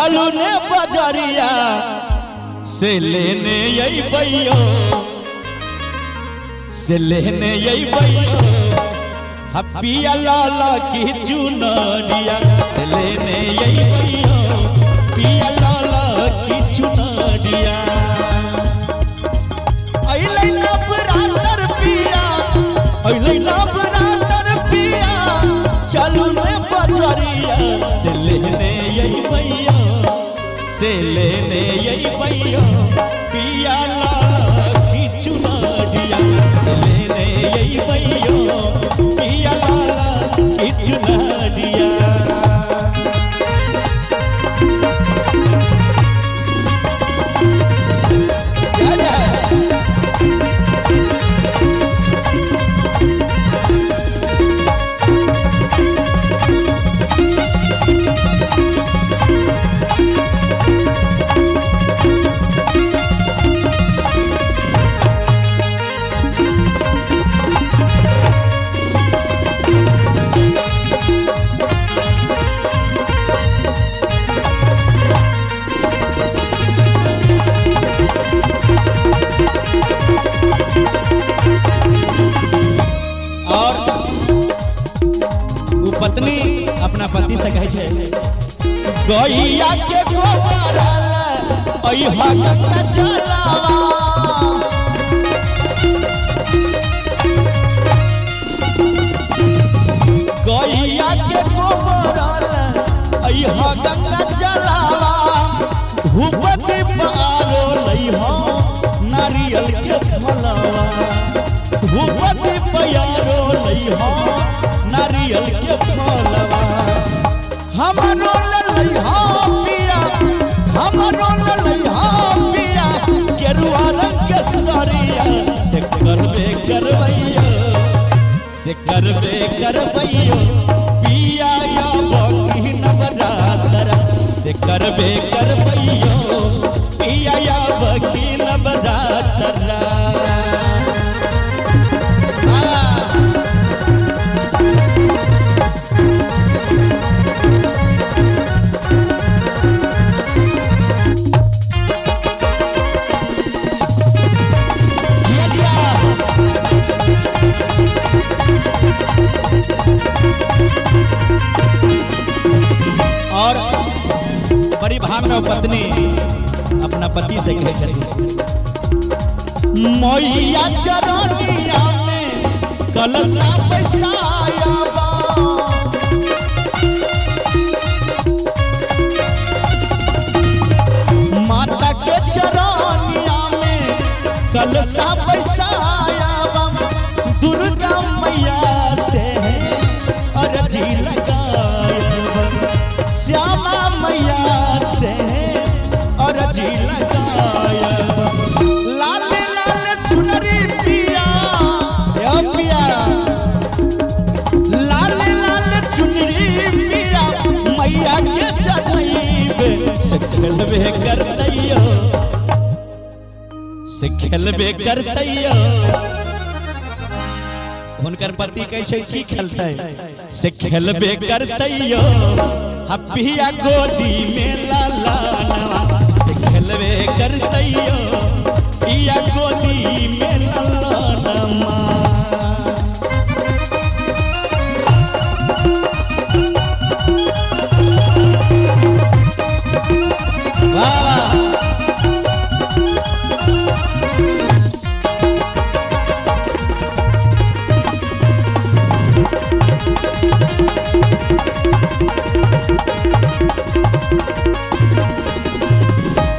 चलू ने बजरिया से लेने यही बैयो से लेने यही बैयो पिया लाला की चुनरिया से लेने यही बैयो पिया लाला की चुनरिया अइले ना बरातर पिया अइले ना बरातर पिया चलू ने बजरिया से लेने यही बैयो से लेने यही बैयो पिया लाला की चुनरिया से लेने यही बैयो पिया लाला की चुनरिया पत्नी अपना पति से कहे छे गैया के गोबर अइहा गंगा चलावा गैया के गोबर अइहा गंगा चलावा धूप दीप आरो लइहा नारियल के फलवा धूप दीप आरो लइहा नारियल के फलवा हमरो लइहा पिया हमरो लइहा पिया केरुआ रंग के सरिया से करबे करबैयो पिया या बकी नवरात्र से करबे करबैयो पिया या बकी नवरात्र और बड़ी भावना पत्नी अपना पति से कहे छथि मैया चरनिया में कलशा बैसायाबा माता के चरनिया में कलशा बैसायाबा दुर्गा मैया से अर्जी लगाया श्यामा मैया से अर्जी लगाया लाल लाल चुनरी पिया पिया लाल लाल चुनरी पिया मैया के चढ़ाइबे से खेलबे करतैयो हुनकर पति कहे छे की खेलते से खेलबे करतैयो पिया गोदी में लालानवा से खेलबे करतैयो पिया गोदी में लालानवा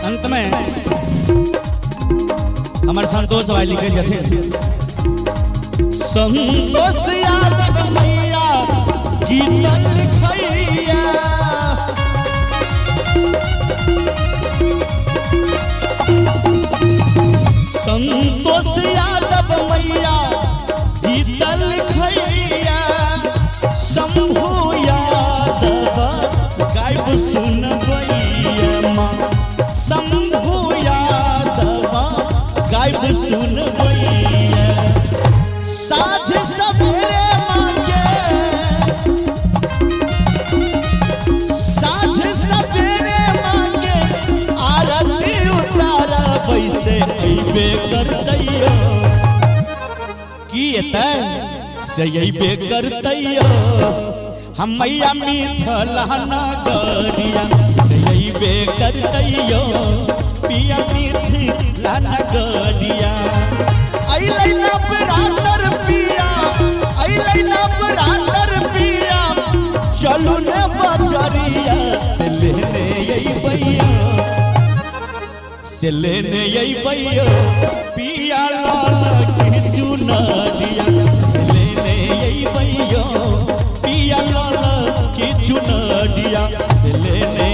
अंत में हमारे संतोष भाई लिखे थे संतोष यादव मैया गीत लिखैया संतोष यादव मैया गीत लिखैया शंभू यादव गायब सुनबैया माँ शंभू यादव गायब सुनबैया साझ सवेरे मांगे अतै से बेकर तैयो हम मैया मिथिला नगरिया से बेकर तैयो पिया मिथिला नगरिया अइलै ना बरातर पिया अइलै ना बरातर पिया चलू ने बजरिया से लेने अइबैया से लेने अइबैया पिया लाल की चुनरिया से लेने अइबैया पिया लाल की चुनरिया से लेने